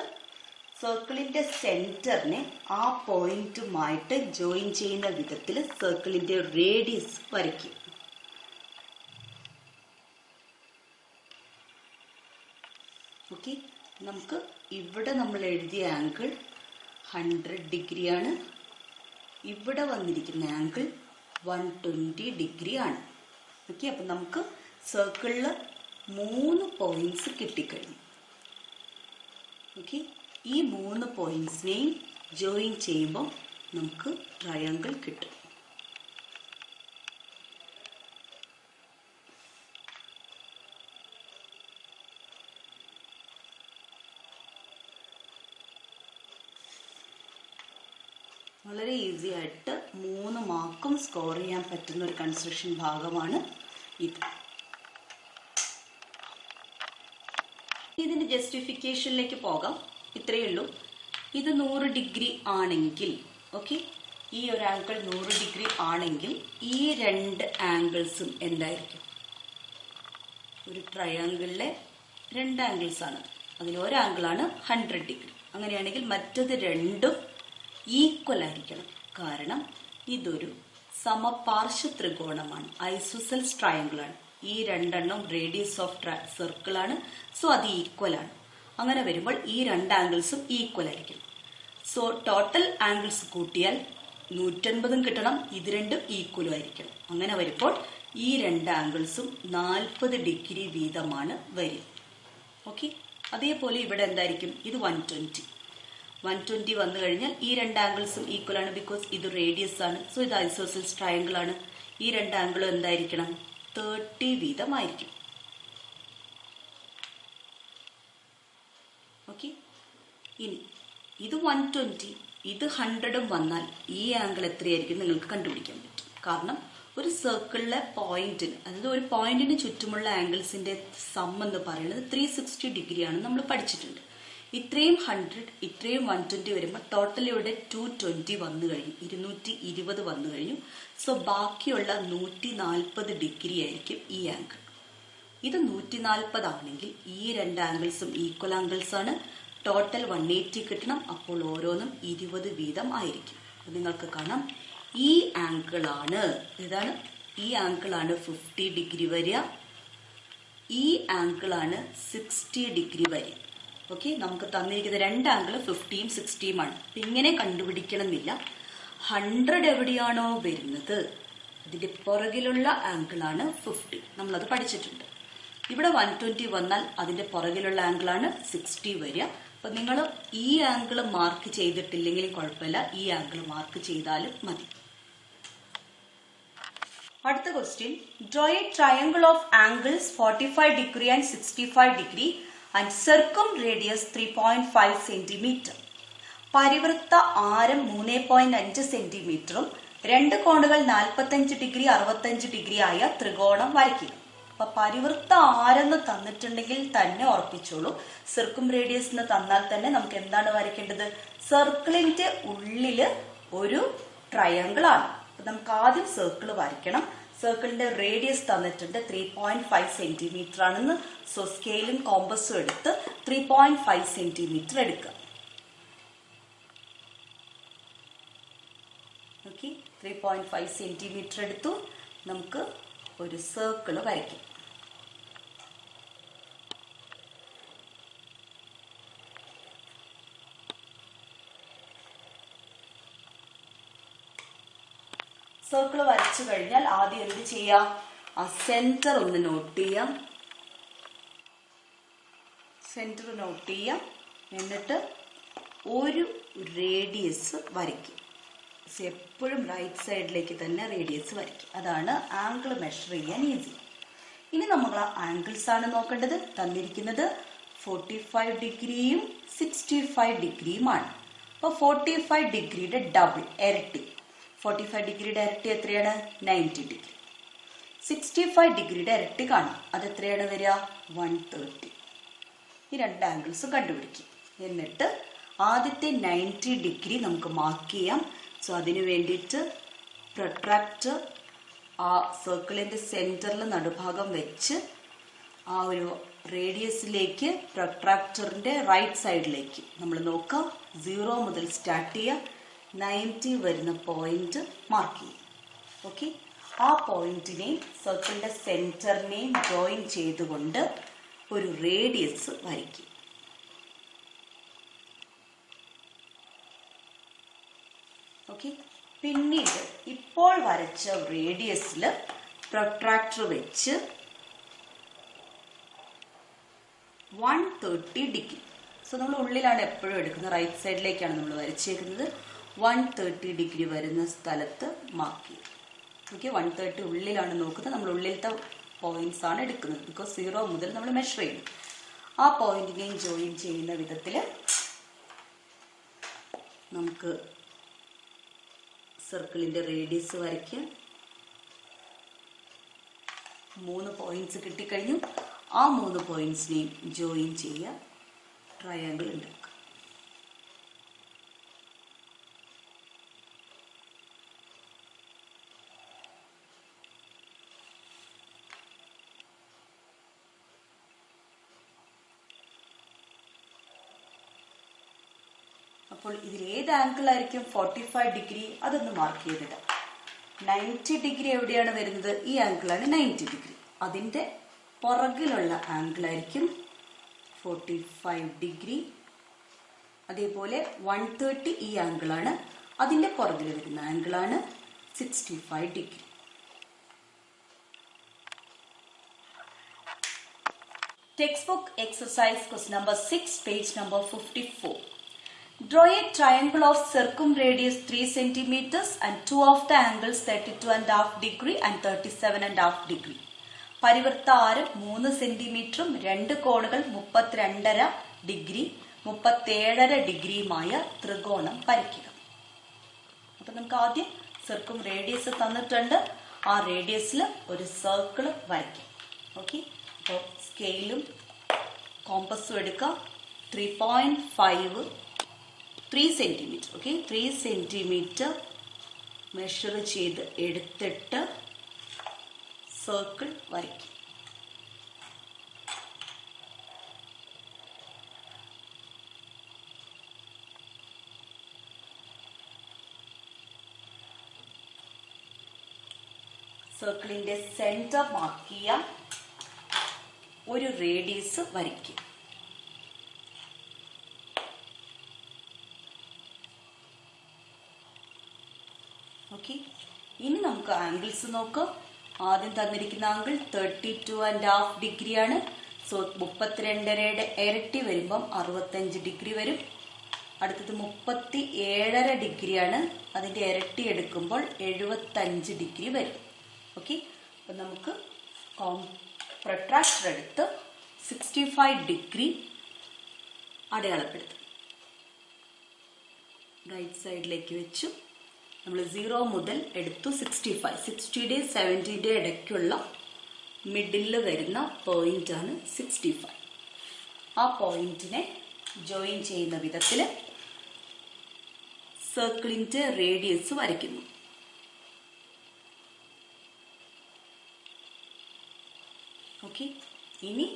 സർക്കിളിന്റെ സെന്ററിനെ ആ പോയിന്റുമായിട്ട് ജോയിൻ ചെയ്യുന്ന വിധത്തിൽ സർക്കിളിന്റെ റേഡിയസ് വരയ്ക്കും. ഓക്കെ, നമുക്ക് ഇവിടെ നമ്മൾ എഴുതിയ ആംഗിൾ 100 ഡിഗ്രിയാണ്. ഇവിടെ വന്നിരിക്കുന്ന ആംഗിൾ 120 ഡിഗ്രി ആണ്. ഓക്കെ, അപ്പം നമുക്ക് സർക്കിളിൽ 3 പോയിന്റ്സ് കിട്ടിക്കഴിഞ്ഞു. ഓക്കെ, ഈ 3 പോയിന്റ്സിനെയും ജോയിൻ ചെയ്യുമ്പോൾ നമുക്ക് ട്രയാങ്കിൾ കിട്ടും. വളരെ ഈസി ആയിട്ട് 3 മാർക്കും സ്കോർ ചെയ്യാൻ പറ്റുന്ന ഒരു കൺസ്ട്രക്ഷൻ ഭാഗമാണ് ഇത്. ഇതിന്റെ ജസ്റ്റിഫിക്കേഷനിലേക്ക് പോകാം. ഇത്രയേ ഉള്ളൂ. ഇത് 100 ഡിഗ്രി ആണെങ്കിൽ, ഓക്കെ, ഈ ഒരു ആംഗിൾ 100 ഡിഗ്രി ആണെങ്കിൽ ഈ 2 ആംഗിൾസും എന്തായിരിക്കും? ഒരു ട്രയാങ്കിളിലെ 2 ആംഗിൾസ് ആണ്. അതിൽ ഒരു ആംഗിളാണ് 100 ഡിഗ്രി. അങ്ങനെയാണെങ്കിൽ മറ്റത് രണ്ടും ഈക്വൽ ആയിരിക്കണം. കാരണം ഇതൊരു സമപാർശ്വ ത്രികോണമാണ്, ഐസോസെൽസ് ട്രയാങ്കിൾ ആണ്. ഈ 2 എണ്ണം റേഡിയസ് ഓഫ് സർക്കിൾ ആണ്. സോ അത് ഈക്വൽ ആണ്. അങ്ങനെ വരുമ്പോൾ ഈ 2 ആംഗിൾസും ഈക്വൽ ആയിരിക്കും. സോ ടോട്ടൽ ആംഗിൾസ് കൂട്ടിയാൽ 180 കിട്ടണം. ഇത് രണ്ടും ഈക്വലും ആയിരിക്കണം. അങ്ങനെ വരുമ്പോൾ ഈ 2 ആംഗിൾസും 40 ഡിഗ്രി വീതമാണ് വരിക. ഓക്കെ, അതേപോലെ ഇവിടെ എന്തായിരിക്കും? ഇത് 120 വന്നു കഴിഞ്ഞാൽ ഈ 2 ആംഗിൾസും ഈക്വൽ ആണ്. ബിക്കോസ് ഇത് റേഡിയസ് ആണ്. സോ ഇത് ഐസോസെൽസ് ട്രയാങ്കിൾ ആണ്. ഈ 2 ആംഗിളും എന്തായിരിക്കണം? 30 വീതമായിരിക്കും. ഓക്കെ, ഇനി ഇത് 120 ഇത് 100 വന്നാൽ ഈ ആംഗിൾ എത്രയായിരിക്കും നിങ്ങൾക്ക് കണ്ടുപിടിക്കാൻ പറ്റും. കാരണം ഒരു സർക്കിളിലെ പോയിന്റിന്, അതായത് ഒരു പോയിന്റിന് ചുറ്റുമുള്ള ആംഗിൾസിന്റെ സം എന്ന് പറയുന്നത് 360 ഡിഗ്രിയാണ്. നമ്മൾ പഠിച്ചിട്ടുണ്ട്. ഇത്രയും 100 ഇത്രയും 120 വരുമ്പോൾ ടോട്ടൽ ഇവിടെ 220 വന്നു കഴിഞ്ഞു, 220 വന്നു കഴിഞ്ഞു. സോ ബാക്കിയുള്ള 140 ഡിഗ്രി ആയിരിക്കും ഈ ആംഗിൾ. ഇത് 140 ആണെങ്കിൽ ഈ രണ്ട് ആംഗിൾസും ഈക്വൽ ആംഗിൾസ് ആണ്. ടോട്ടൽ 180 കിട്ടണം. അപ്പോൾ ഓരോന്നും 20 വീതം ആയിരിക്കും. നിങ്ങൾക്ക് കാണാം ഈ ആംഗിളാണ്, ഇതാണ് ഈ ആംഗിളാണ് 50 ഡിഗ്രി വരിക, ഈ ആംഗിളാണ് 60 ഡിഗ്രി വരിക. ഓക്കെ, നമുക്ക് തന്നിരിക്കുന്ന രണ്ട് ആംഗിൾ 50യും 60യും ആണ്. ഇങ്ങനെ കണ്ടുപിടിക്കണം എന്നില്ല. 100 എവിടെയാണോ വരുന്നത് അതിന്റെ പുറകിലുള്ള ആംഗിളാണ് 50. നമ്മളത് പഠിച്ചിട്ടുണ്ട്. ഇവിടെ 120 വന്നാൽ അതിന്റെ പുറകിലുള്ള ആംഗിളാണ് 60 വരിക. അപ്പൊ നിങ്ങൾ ഈ ആംഗിൾ മാർക്ക് ചെയ്തിട്ടില്ലെങ്കിലും കുഴപ്പമില്ല, ഈ ആംഗിൾ മാർക്ക് ചെയ്താലും മതി. അടുത്ത question, draw a triangle of angles 45 degree and 65 degree and circumradius 3.5 centimetre. പരിവൃത്ത ആരം 3.5 സെന്റിമീറ്ററും രണ്ട് കോണുകൾ 45 ഡിഗ്രി 65 ഡിഗ്രി ആയ ത്രികോണം വരയ്ക്കുക. അപ്പൊ പരിവൃത്ത ആരെന്ന് തന്നിട്ടുണ്ടെങ്കിൽ തന്നെ ഉറപ്പിച്ചോളൂ. സർക്കും റേഡിയസ് എന്ന് തന്നാൽ തന്നെ നമുക്ക് എന്താണ് വരയ്ക്കേണ്ടത്? സർക്കിളിന്റെ ഉള്ളില് ഒരു ട്രയാങ്കിൾ ആണ്. അപ്പൊ നമുക്ക് ആദ്യം സർക്കിൾ വരയ്ക്കണം. സർക്കിളിന്റെ റേഡിയസ് തന്നിട്ടുണ്ട് 3.5 സെന്റിമീറ്റർ ആണെന്ന്. സോ സ്കെയിലും കോമ്പസും എടുത്ത് 3.5 സെന്റിമീറ്റർ എടുക്കുക. ഓക്കെ, 3.5 സെന്റിമീറ്റർ എടുത്തു. നമുക്ക് ഒരു സർക്കിൾ വരയ്ക്കാം. സർക്കിൾ വരച്ചു കഴിഞ്ഞാൽ ആദ്യം എന്ത് ചെയ്യാം? ആ സെന്റർ ഒന്ന് നോട്ട് ചെയ്യാം. സെന്റർ നോട്ട് ചെയ്യാം. എന്നിട്ട് ഒരു റേഡിയസ് വരയ്ക്കും. എപ്പോഴും റൈറ്റ് സൈഡിലേക്ക് തന്നെ റേഡിയസ് വരയ്ക്കും. അതാണ് ആംഗിൾ മെഷർ ചെയ്യാൻ ഈസി. ഇനി നമ്മൾ ആ ആംഗിൾസ് ആണ് നോക്കേണ്ടത്. തന്നിരിക്കുന്നത് 45 ഡിഗ്രിയും 65 ഡിഗ്രിയുമാണ്. അപ്പോൾ 45 ഡിഗ്രിയുടെ ഡബിൾ, ഇരട്ടി. 45 ഡിഗ്രിയുടെ ഇരട്ടി എത്രയാണ്? 90 ഡിഗ്രി. 65 ഡിഗ്രിയുടെ ഇരട്ടി കാണാം. അത് എത്രയാണ് വരിക? 130. ഈ രണ്ട് ആംഗിൾസും കണ്ടുപിടിക്കും. എന്നിട്ട് ആദ്യത്തെ 90 ഡിഗ്രി നമുക്ക് മാർക്ക് ചെയ്യാം. സോ അതിനു വേണ്ടിയിട്ട് പ്രൊട്രാക്ടർ ആ സർക്കിളിന്റെ സെന്ററിൽ നടുഭാഗം വെച്ച് ആ ഒരു റേഡിയസിലേക്ക് പ്രൊട്രാക്ടറിന്റെ റൈറ്റ് സൈഡിലേക്ക് നമ്മൾ നോക്കാം. 0 മുതൽ സ്റ്റാർട്ട് ചെയ്യുക. 90 വരുന്ന പോയിന്റ് മാർക്ക് ചെയ്യും. ഓക്കെ, ആ പോയിന്റിനെയും സർക്കിളിന്റെ സെന്ററിനെയും ജോയിൻ ചെയ്തുകൊണ്ട് ഒരു റേഡിയസ് വരയ്ക്കും. ഓക്കെ, പിന്നീട് ഇപ്പോൾ വരച്ച റേഡിയസിൽ പ്രൊട്രാക്ടർ വെച്ച് 130 ഡിഗ്രി. സോ നമ്മൾ ഉള്ളിലാണ് എപ്പോഴും എടുക്കുന്നത്, റൈറ്റ് സൈഡിലേക്കാണ് നമ്മൾ വരച്ചേക്കുന്നത്. 130 ഡിഗ്രി വരുന്ന സ്ഥലത്ത് മാർക്ക് ചെയ്യും. ഓക്കെ, 130 ഉള്ളിലാണ് നോക്കുന്നത്. നമ്മൾ ഉള്ളിലത്തെ പോയിന്റ്സ് ആണ് എടുക്കുന്നത്. ബിക്കോസ് 0 മുതൽ നമ്മൾ മെഷർ ചെയ്യുന്നു. ആ പോയിന്റിനെയും ജോയിൻ ചെയ്യുന്ന വിധത്തിൽ നമുക്ക് സർക്കിളിന്റെ റേഡിയസ് വരയ്ക്കാം. 3 പോയിന്റ്സ് കിട്ടിക്കഴിഞ്ഞു. ആ 3 പോയിന്റ്സിനെയും ജോയിൻ ചെയ്യുക, ട്രയാങ്കിൾ ഉണ്ടാക്കുക. അപ്പോൾ ഇതിൽ ഏത് ആംഗിൾ ആയിരിക്കും 45 ഡിഗ്രി? അതൊന്ന് മാർക്ക് ചെയ്തിടാം. 90 ഡിഗ്രി എവിടെയാണ് വരുന്നത്? ഈ ആംഗിളാണ് 90 ഡിഗ്രി. അതിന്റെ പുറകിലുള്ള ആംഗിൾ ആയിരിക്കും 45 ഡിഗ്രി. അതേപോലെ 130 ഈ ആംഗിളാണ്. അതിന്റെ പുറകിൽ വരുന്ന ആംഗിളാണ് 65 degree. Text book exercise question number 6, page number 54. Draw a triangle of circumradius 3 centimeters and two of the angles 32.5 degree and 37.5 degree. പരിവൃത്ത ആരം 3 സെന്റിമീറ്ററും രണ്ട് കോണുകൾ 32.5 ഡിഗ്രി 37.5 ഡിഗ്രിയുമായ ത്രികോണം വരയ്ക്കുക. അപ്പൊ നമുക്ക് ആദ്യം സർക്കും റേഡിയസ് തന്നിട്ടുണ്ട്. ആ റേഡിയസിൽ ഒരു സർക്കിൾ വരയ്ക്കാം. ഓക്കെ, അപ്പോൾ സ്കെയിലും കോമ്പസും എടുക്കാം. 3 സെന്റിമീറ്റർ. ഓക്കെ, 3 സെന്റിമീറ്റർ മെഷർ ചെയ്ത് എടുത്തിട്ട് സർക്കിൾ വരയ്ക്കും. സർക്കിളിന്റെ സെന്റർ മാർക്ക് ചെയ്യാം, ഒരു റേഡിയസ് വരയ്ക്കുക. ഓക്കെ, ഇനി നമുക്ക് ആംഗിൾസ് നോക്കാം. ആദ്യം തന്നിരിക്കുന്ന ആംഗിൾ 32.5 ഡിഗ്രിയാണ്. സോ 32.5യുടെ ഇരട്ടി വരുമ്പം 65 ഡിഗ്രി വരും. അടുത്തത് 37.5 ഡിഗ്രിയാണ്, അതിന്റെ ഇരട്ടി എടുക്കുമ്പോൾ 75 ഡിഗ്രി വരും. ഓക്കെ, അപ്പൊ നമുക്ക് പ്രൊട്രാക്ടർ എടുത്ത് 65 ഡിഗ്രി അടയാളപ്പെടുത്തും. റൈറ്റ് സൈഡിലേക്ക് വെച്ചു. നമ്മൾ 0 മുതൽ എടുത്തു 65. 60യുടെ 70യുടെ ഇടയ്ക്കുള്ള മിഡിൽ വരുന്ന പോയിന്റ് ആണ് 65. ആ പോയിന്റിനെ ജോയിൻ ചെയ്യുന്ന വിധത്തിൽ സർക്കിളിന്റെ റേഡിയസ് വരയ്ക്കുന്നു. ഓക്കെ, ഇനി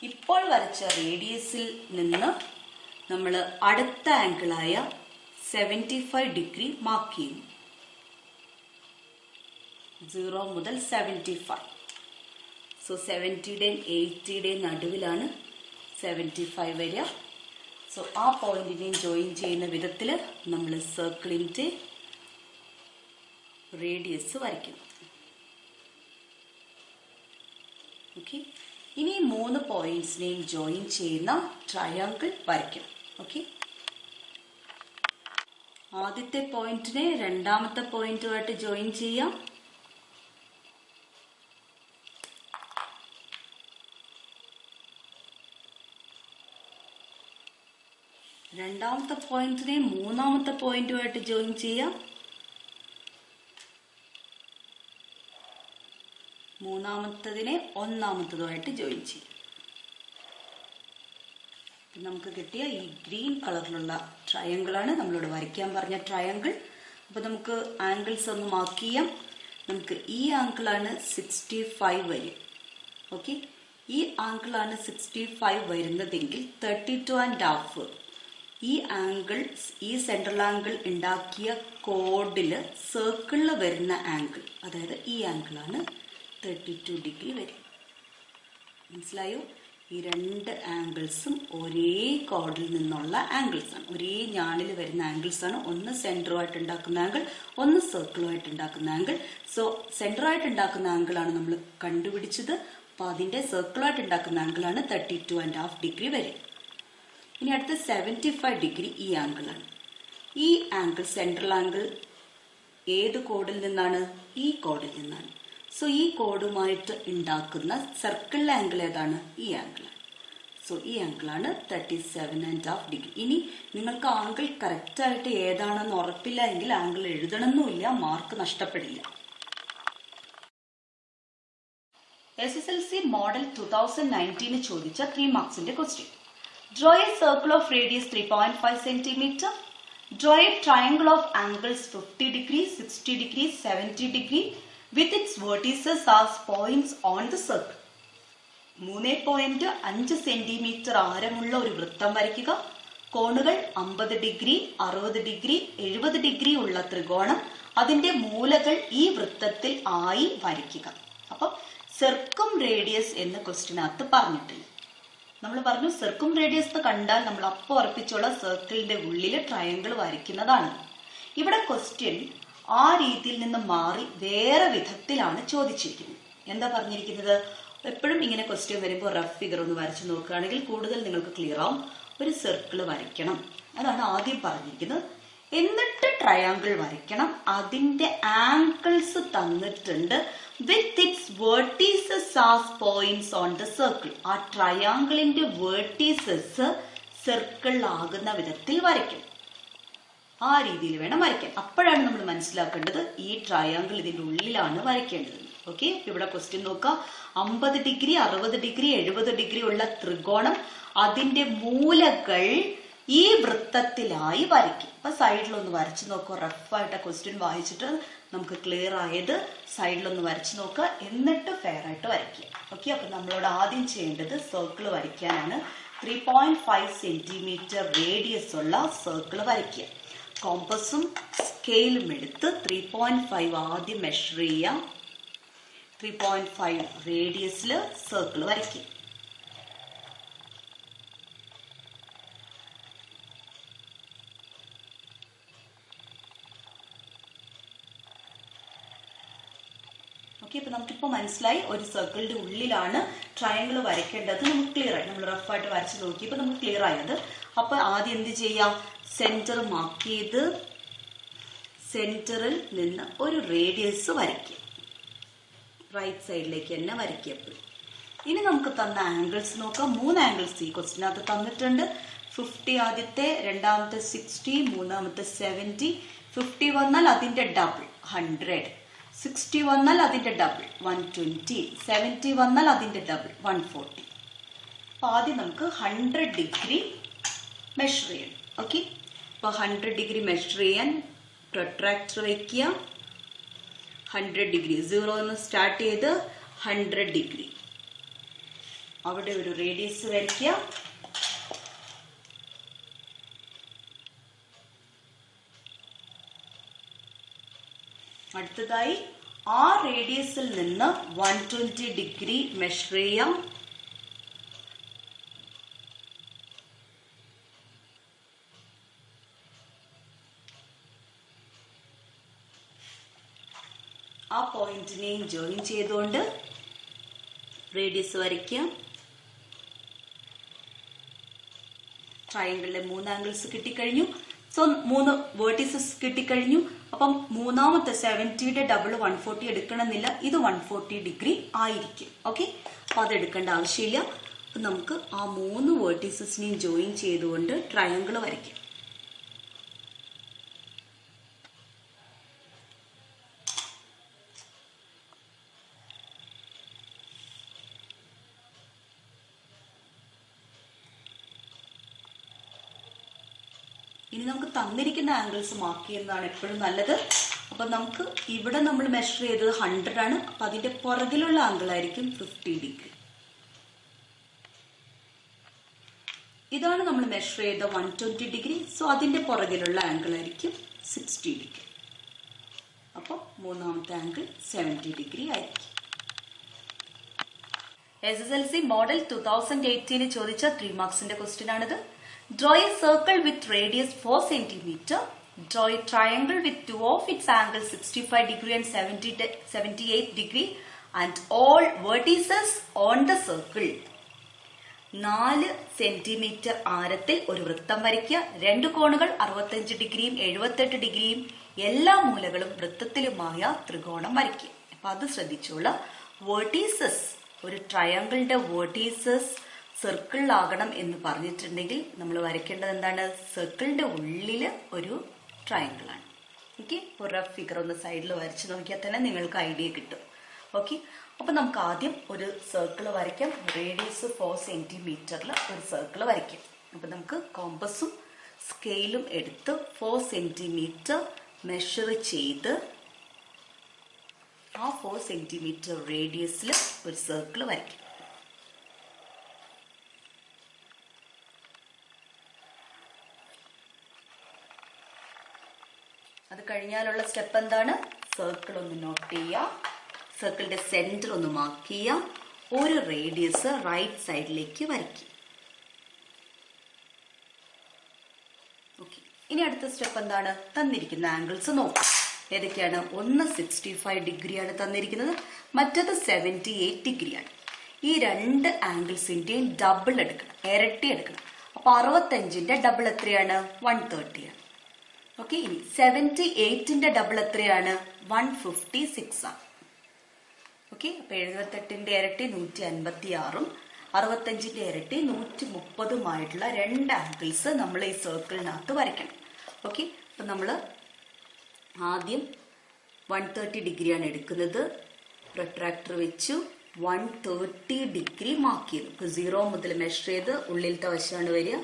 ഇപ്പോൾ വരച്ച റേഡിയസിൽ നിന്ന് നമ്മൾ അടുത്ത ആംഗിളായ 75 ഡിഗ്രി മാർക്ക് ചെയ്യുന്നു. 0 മുതൽ 75. സോ 70യുടെയും 80യുടെയും നടുവിലാണ് 75 വരിക. സോ ആ പോയിന്റിനെയും ജോയിൻ ചെയ്യുന്ന വിധത്തിൽ നമ്മൾ സർക്കിളിന്റെ റേഡിയസ് വരയ്ക്കുന്നു. ഓക്കെ, ഇനി 3 പോയിന്റ്സിനെയും ജോയിൻ ചെയ്യുന്ന ട്രയാങ്കിൾ വരയ്ക്കണം. ഓക്കെ, ആദ്യത്തെ പോയിന്റിനെ രണ്ടാമത്തെ പോയിന്റുമായിട്ട് ജോയിൻ ചെയ്യാം. രണ്ടാമത്തെ പോയിന്റിനെ മൂന്നാമത്തെ പോയിന്റുമായിട്ട് ജോയിൻ ചെയ്യാം. മൂന്നാമത്തതിനെ ഒന്നാമത്തതുമായിട്ട് ജോയിൻ ചെയ്യാം. നമുക്ക് കിട്ടിയ ഈ ഗ്രീൻ കളറിലുള്ള ട്രയാങ്കിൾ ആണ് നമ്മളോട് വരയ്ക്കാൻ പറഞ്ഞ ട്രയാങ്കിൾ. അപ്പൊ നമുക്ക് ആംഗിൾസ് ഒന്ന് മാർക്ക് ചെയ്യാം. നമുക്ക് ഈ ആംഗിളാണ് 65 വരും. ഓക്കെ, ഈ ആംഗിളാണ് 65 വരുന്നതെങ്കിൽ 32.5 ഈ ആംഗിൾ, ഈ സെൻട്രൽ ആംഗിൾ ഉണ്ടാക്കിയ കോഡില് സർക്കിളിൽ വരുന്ന ആംഗിൾ, അതായത് ഈ ആംഗിളാണ് 32 ഡിഗ്രി വരും. മനസ്സിലായോ? ഈ രണ്ട് ആംഗിൾസും ഒരേ കോഡിൽ നിന്നുള്ള ആംഗിൾസ് ആണ്, ഒരേ ഞാണിൽ വരുന്ന ആംഗിൾസ് ആണ്. ഒന്ന് സെന്ററുമായിട്ട് ഉണ്ടാക്കുന്ന ആംഗിൾ, ഒന്ന് സർക്കിളുമായിട്ട് ഉണ്ടാക്കുന്ന ആംഗിൾ. സോ സെന്ററുമായിട്ട് ഉണ്ടാക്കുന്ന ആംഗിൾ ആണ് നമ്മൾ കണ്ടുപിടിച്ചത്. അപ്പൊ അതിന്റെ സർക്കിളുമായിട്ട് ഉണ്ടാക്കുന്ന ആംഗിൾ ആണ് 32.5 ഡിഗ്രി വരും. ഇനി അടുത്ത 75 ഡിഗ്രി ഈ ആംഗിൾ ആണ്. ഈ ആംഗിൾ, സെൻട്രൽ ആംഗിൾ ഏത് കോഡിൽ നിന്നാണ്? ഈ കോഡിൽ നിന്നാണ്. സോ ഈ കോഡുമായിട്ട് ഉണ്ടാക്കുന്ന സർക്കിൾ ആംഗിൾ ഏതാണ്? ഈ ആംഗിൾ. സോ ഈ ആംഗിളാണ് 37.5 ഡിഗ്രി. ഇനി നിങ്ങൾക്ക് ആംഗിൾ കറക്റ്റ് ആയിട്ട് ഏതാണെന്ന് ഉറപ്പില്ല എങ്കിൽ ആംഗിൾ എഴുതണമെന്നില്ല, മാർക്ക് നഷ്ടപ്പെടില്ല. SSLC മോഡൽ 2019 ചോദിച്ച 3 മാർക്സിന്റെ question. Draw a circle of radius 3.5 cm. Draw a triangle of angles 50 degree, 60 degree, 70 degree with its vertices as points on the circle. 3.5 centimetre ആരമുള്ള ഒരു വൃത്തം വരയ്ക്കുക. കോണുകൾ 50 ഡിഗ്രി, 60 ഡിഗ്രി, 70 ഡിഗ്രി ഉള്ള ത്രികോണം, അതിന്റെ മൂലകൾ ഈ വൃത്തത്തിൽ ആയി വരയ്ക്കുക. അപ്പം സർക്കും റേഡിയസ് എന്ന ക്വസ്റ്റ്യനകത്ത് പറഞ്ഞിട്ടില്ല. നമ്മൾ പറഞ്ഞു സർക്കും റേഡിയസ് കണ്ടാൽ നമ്മൾ അപ്പോൾ ഉറപ്പിച്ചുള്ള സർക്കിളിന്റെ ഉള്ളിൽ ട്രയാങ്കിൾ വരയ്ക്കുന്നതാണ്. ഇവിടെ ക്വസ്റ്റ്യൻ ആ രീതിയിൽ നിന്ന് മാറി വേറെ വിധത്തിലാണ് ചോദിച്ചിരിക്കുന്നത്. എന്താ പറഞ്ഞിരിക്കുന്നത്? എപ്പോഴും ഇങ്ങനെ ക്വസ്റ്റ്യൻ വരുമ്പോൾ റഫ് ഫിഗർ ഒന്ന് വരച്ചു നോക്കുകയാണെങ്കിൽ കൂടുതൽ നിങ്ങൾക്ക് ക്ലിയർ ആവും. ഒരു സർക്കിൾ വരയ്ക്കണം, അതാണ് ആദ്യം പറഞ്ഞിരിക്കുന്നത്. എന്നിട്ട് ട്രയാങ്കിൾ വരയ്ക്കണം. അതിന്റെ ആംഗിൾസ് തന്നിട്ടുണ്ട്. with its vertices as points on the circle. ആ ട്രയാങ്കിളിന്റെ വേർട്ടീസസ് സർക്കിൾ ആകുന്ന വിധത്തിൽ വരയ്ക്കണം. ആ രീതിയിൽ വേണം വരയ്ക്കാൻ. അപ്പോഴാണ് നമ്മൾ മനസ്സിലാക്കേണ്ടത് ഈ ട്രയാങ്കിൾ ഇതിന്റെ ഉള്ളിലാണ് വരയ്ക്കേണ്ടത്. ഓക്കെ, ഇവിടെ ക്വസ്റ്റ്യൻ നോക്കാം. 50 ഡിഗ്രി, 60 ഡിഗ്രി, 70 ഡിഗ്രി ഉള്ള ത്രികോണം, അതിന്റെ മൂലകൾ ഈ വൃത്തത്തിലായി വരയ്ക്കും. അപ്പൊ സൈഡിലൊന്ന് വരച്ചു നോക്കുക. റഫായിട്ട് ക്വസ്റ്റ്യൻ വായിച്ചിട്ട് നമുക്ക് ക്ലിയർ ആയത് സൈഡിലൊന്ന് വരച്ചു നോക്കുക, എന്നിട്ട് ഫെയർ ആയിട്ട് വരയ്ക്കുക. ഓക്കെ, അപ്പൊ നമ്മളോട് ആദ്യം ചെയ്യേണ്ടത് സർക്കിൾ വരയ്ക്കാനാണ്. 3.5 സെന്റിമീറ്റർ റേഡിയസ് ഉള്ള സർക്കിൾ വരയ്ക്കുക. കോമ്പസും സ്കെയിലും എടുത്ത് 3.5 ആദ്യം മെഷർ ചെയ്യാം. 3.5 റേഡിയസിൽ സർക്കിൾ വരയ്ക്കും. ഇപ്പൊ നമുക്കിപ്പോ മനസ്സിലായി ഒരു സർക്കിളിന്റെ ഉള്ളിലാണ് ട്രയാങ്കിൾ വരയ്ക്കേണ്ടത്. നമുക്ക് ക്ലിയർ ആയി, നമ്മൾ റഫായിട്ട് വരച്ച് നോക്കിയപ്പോൾ നമുക്ക് ക്ലിയർ ആയത്. അപ്പൊ ആദ്യം എന്ത് ചെയ്യാം, സെന്റർ മാർക്ക് ചെയ്ത് സെന്ററിൽ നിന്ന് ഒരു റേഡിയസ് വരയ്ക്കുക. റൈറ്റ് സൈഡിലേക്ക് തന്നെ വരയ്ക്കപ്പോൾ. ഇനി നമുക്ക് തന്ന ആംഗിൾസ് നോക്കാം. 3 ആംഗിൾസ് ഈ ക്വസ്റ്റിനകത്ത് തന്നിട്ടുണ്ട്. 50 ആദ്യത്തെ, രണ്ടാമത്തെ 60, മൂന്നാമത്തെ 70. 50 വന്നാൽ അതിന്റെ ഡബിൾ 100, 60 വന്നാൽ അതിന്റെ ഡബിൾ 120, 70 വന്നാൽ അതിന്റെ ഡബിൾ 140. അപ്പൊ ആദ്യം നമുക്ക് 100 ഡിഗ്രി മെഷർ ചെയ്യണം. ഓക്കെ, അപ്പൊ 100 ഡിഗ്രി മെഷർ ചെയ്യാൻ പ്രൊട്രാക്ടർ വയ്ക്കുക. 100 ഡിഗ്രി 0 എന്ന് സ്റ്റാർട്ട് ചെയ്ത് 100 ഡിഗ്രി അവിടെ ഒരു റേഡിയസ് വരയ്ക്കുക. അടുത്തതായി ആ റേഡിയസിൽ നിന്ന് 120 ഡിഗ്രി മെഷർ ചെയ്യാം. ആ പോയിന്റിനെയും ജോയിൻ ചെയ്തുകൊണ്ട് റേഡിയസ് വരയ്ക്കാം. ട്രയാങ്കിളിലെ 3 ആംഗിൾസ് കിട്ടിക്കഴിഞ്ഞു. സോ 3 വേർട്ടീസസ് കിട്ടിക്കഴിഞ്ഞു. അപ്പം മൂന്നാമത്തെ 70യുടെ ഡബിൾ 140 എടുക്കണമെന്നില്ല, ഇത് 140 ഡിഗ്രി ആയിരിക്കും. ഓക്കെ, അപ്പൊ അത് എടുക്കേണ്ട ആവശ്യമില്ല. അപ്പൊ നമുക്ക് ആ 3 വേർട്ടീസസിനെയും ജോയിൻ ചെയ്തുകൊണ്ട് ട്രയാങ്കിൾ വരയ്ക്കാം. ഇനി നമുക്ക് തന്നിരിക്കുന്ന ആംഗിൾസ് മാർക്ക് ചെയ്യുന്നതാണ് എപ്പോഴും നല്ലത്. അപ്പൊ നമുക്ക് ഇവിടെ നമ്മൾ മെഷർ ചെയ്തത് 100 ആണ്. അപ്പൊ അതിന്റെ പുറകിലുള്ള ആംഗിൾ ആയിരിക്കും 50 ഡിഗ്രി. ഇതാണ് നമ്മൾ മെഷർ ചെയ്ത 120 ഡിഗ്രി. സോ അതിന്റെ പുറകിലുള്ള ആംഗിൾ ആയിരിക്കും 60 ഡിഗ്രി. അപ്പൊ മൂന്നാമത്തെ ആംഗിൾ 70 ഡിഗ്രി ആയിരിക്കും. SSLC മോഡൽ 2018 ചോദിച്ച 3 മാർക്സിന്റെ ക്വസ്റ്റ്യൻ ആണിത്. Draw a circle with radius 4 cm. Draw a triangle with 2 of its angles 65 degree and 78 degree and all vertices on the circle. 4 centimetre ആരത്തിൽ ഒരു വൃത്തം വരയ്ക്കുക. 2 കോണുകൾ 65 ഡിഗ്രിയും 78 ഡിഗ്രിയും എല്ലാ മൂലകളും വൃത്തത്തിലുമായ ത്രികോണം വരയ്ക്കുക. അപ്പൊ അത് ശ്രദ്ധിച്ചോളൂ. വേർട്ടീസസ്, ഒരു ട്രയാങ്കിളിന്റെ വേർട്ടീസസ് സർക്കിളിലാകണം എന്ന് പറഞ്ഞിട്ടുണ്ടെങ്കിൽ നമ്മൾ വരയ്ക്കേണ്ടത് എന്താണ്? സർക്കിളിന്റെ ഉള്ളിൽ ഒരു ട്രയാങ്കിൾ ആണ്. ഓക്കെ, ഒരു റഫ് ഫിഗർ ഒന്ന് സൈഡിൽ വരച്ച് നോക്കിയാൽ തന്നെ നിങ്ങൾക്ക് ഐഡിയ കിട്ടും. ഓക്കെ, അപ്പൊ നമുക്ക് ആദ്യം ഒരു സർക്കിൾ വരയ്ക്കാം. റേഡിയസ് 4 സെന്റിമീറ്ററിൽ ഒരു സർക്കിൾ വരയ്ക്കാം. അപ്പൊ നമുക്ക് കോമ്പസും സ്കെയിലും എടുത്ത് 4 സെന്റിമീറ്റർ മെഷർ ചെയ്ത് ആ 4 സെന്റിമീറ്റർ റേഡിയസിൽ ഒരു സർക്കിൾ വരയ്ക്കാം. അത് കഴിഞ്ഞാലുള്ള സ്റ്റെപ്പ് എന്താണ്? സർക്കിൾ ഒന്ന് നോട്ട് ചെയ്യുക, സർക്കിളിന്റെ സെന്റർ ഒന്ന് മാർക്ക് ചെയ്യുക, ഒരു റേഡിയസ് റൈറ്റ് സൈഡിലേക്ക് വരയ്ക്കുക. ഓക്കെ, ഇനി അടുത്ത സ്റ്റെപ്പ് എന്താണ്? തന്നിരിക്കുന്ന ആംഗിൾസ് നോക്കുക. ഏതൊക്കെയാണ്? ഒന്ന് 65 ഡിഗ്രിയാണ് തന്നിരിക്കുന്നത്, മറ്റത് 78 ഡിഗ്രിയാണ്. ഈ 2 ആംഗിൾസിന്റെയും ഡബിൾ എടുക്കണം, ഇരട്ടി എടുക്കണം. അപ്പൊ 65ന്റെ ഡബിൾ എത്രയാണ്? 130 ആണ്. ഓക്കെ, ഇനി 78ന്റെ ഡബിൾ എത്രയാണ്? 156 ആണ്. ഓക്കെ, അപ്പൊ 78ന്റെ ഇരട്ടി 156ഉം 65ന്റെ ഇരട്ടി 130ഉമായിട്ടുള്ള 2 ആംഗിൾസ് നമ്മൾ ഈ സർക്കിളിനകത്ത് വരയ്ക്കണം. ഓക്കെ, അപ്പൊ നമ്മള് ആദ്യം 130 ഡിഗ്രിയാണ് എടുക്കുന്നത്. പ്രൊട്രാക്ടർ വെച്ചു 130 ഡിഗ്രി മാർക്ക് ചെയ്തു. ഇപ്പൊ 0 മുതൽ മെഷർ ചെയ്ത് ഉള്ളിലത്തെ വശമാണ് വരിക.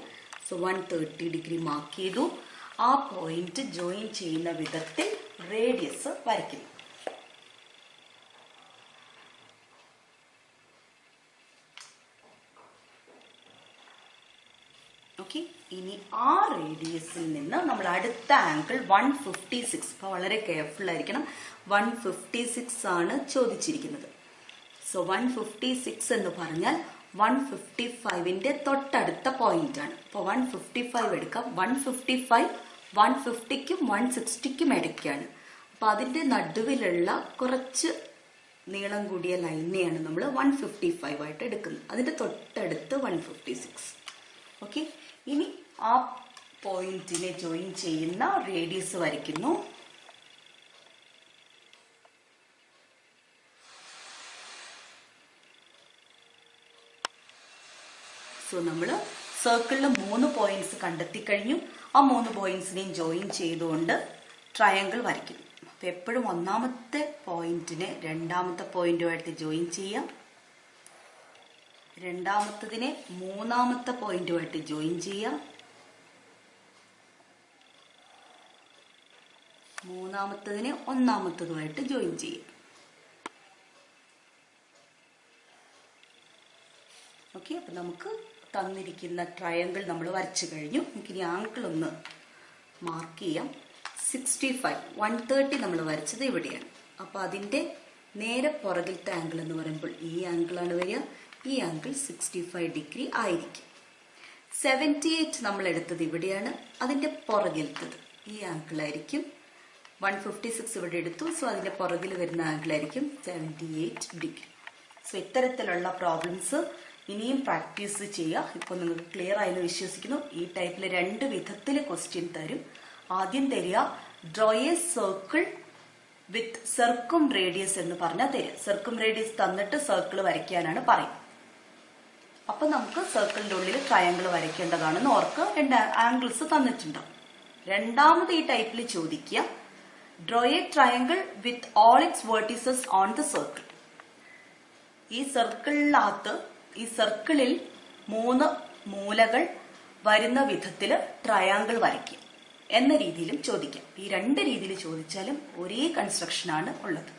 സോ 130 ഡിഗ്രി മാർക്ക് ചെയ്തു. ആ പോയിന്റ് ജോയിൻ ചെയ്യുന്ന വിധത്തിൽ റേഡിയസ് വരയ്ക്കുന്നു. ഓക്കെ, ഇനി ആ റേഡിയസിൽ നിന്ന് നമ്മൾ അടുത്ത ആംഗിൾ 156. അപ്പൊ വളരെ കെയർഫുൾ ആയിരിക്കണം. 156 ആണ് ചോദിച്ചിരിക്കുന്നത്. സോ 156 എന്ന് പറഞ്ഞാൽ 155ന്റെ തൊട്ടടുത്ത പോയിന്റ് ആണ്. അപ്പൊ 155 എടുക്കാം. 155 150ക്കും 160ക്കും ഇടയ്ക്കാണ്. അപ്പൊ അതിന്റെ നടുവിലുള്ള കുറച്ച് നീളം കൂടിയ ലൈനെയാണ് നമ്മൾ 155 ആയിട്ട് എടുക്കുന്നത്. അതിന്റെ തൊട്ടടുത്ത് 156. ഓക്കെ, ഇനി ആ പോയിന്റിനെ ജോയിൻ ചെയ്യുന്ന റേഡിയസ് വരയ്ക്കുന്നു. സോ നമ്മൾ സർക്കിളിൽ 3 പോയിന്റ്സ് കണ്ടെത്തി കഴിഞ്ഞു. ആ 3 പോയിന്റ്സിനെയും ജോയിൻ ചെയ്തുകൊണ്ട് ട്രയാങ്കിൾ വരയ്ക്കുന്നു. അപ്പൊ എപ്പോഴും ഒന്നാമത്തെ പോയിന്റിനെ രണ്ടാമത്തെ പോയിന്റുമായിട്ട് ജോയിൻ ചെയ്യാം, രണ്ടാമത്തതിനെ മൂന്നാമത്തെ പോയിന്റുമായിട്ട് ജോയിൻ ചെയ്യാം, മൂന്നാമത്തതിനെ ഒന്നാമത്തതുമായിട്ട് ജോയിൻ ചെയ്യാം. ഓക്കെ, അപ്പൊ നമുക്ക് തന്നിരിക്കുന്ന ട്രയാങ്കിൾ നമ്മൾ വരച്ചു കഴിഞ്ഞു. നമുക്കിനി ആംഗിൾ ഒന്ന് മാർക്ക് ചെയ്യാം. 65 130 നമ്മൾ വരച്ചത് ഇവിടെയാണ്. അപ്പൊ അതിന്റെ നേരെ പുറകിലത്തെ ആംഗിൾ എന്ന് പറയുമ്പോൾ ഈ ആംഗിളാണ് വരിക. ഈ ആംഗിൾ 65 ഡിഗ്രി ആയിരിക്കും. 78 നമ്മൾ എടുത്തത് ഇവിടെയാണ്. അതിന്റെ പുറകിലത്തത് ഈ ആംഗിൾ ആയിരിക്കും. 156 ഇവിടെ എടുത്തു. സോ അതിന്റെ പുറകിൽ വരുന്ന ആംഗിൾ ആയിരിക്കും 78 ഡിഗ്രി. സോ ഇത്തരത്തിലുള്ള പ്രോബ്ലംസ് ഇനിയും പ്രാക്ടീസ് ചെയ്യുക. ഇപ്പൊ നിങ്ങൾക്ക് ക്ലിയർ ആയെന്ന് വിശ്വസിക്കുന്നു. ഈ ടൈപ്പിൽ 2 വിധത്തിൽ ക്വസ്റ്റ്യൻ തരും. ആദ്യം തരിക draw a circle with circumradius എന്ന് പറഞ്ഞാൽ തരിക. സർക്കും റേഡിയസ് തന്നിട്ട് സർക്കിൾ വരയ്ക്കാനാണ് പറയും. അപ്പൊ നമുക്ക് സർക്കിളിന്റെ ഉള്ളിൽ ട്രയാങ്കിൾ വരയ്ക്കേണ്ടതാണെന്ന് ഓർക്ക്. 2 ആംഗിൾസ് തന്നിട്ടുണ്ടാവും. രണ്ടാമത് ഈ ടൈപ്പിൽ ചോദിക്കുക draw a triangle with all it's vertices on the circle. ഈ സർക്കിളിനകത്ത് ഈ സർക്കിളിൽ 3 മൂലകൾ വരുന്ന വിധത്തിൽ ട്രയാങ്കിൾ വരയ്ക്കുക എന്ന രീതിയിലും ചോദിക്കാം. ഈ 2 രീതിയിൽ ചോദിച്ചാലും ഒരേ കൺസ്ട്രക്ഷൻ ആണ് ഉള്ളത്.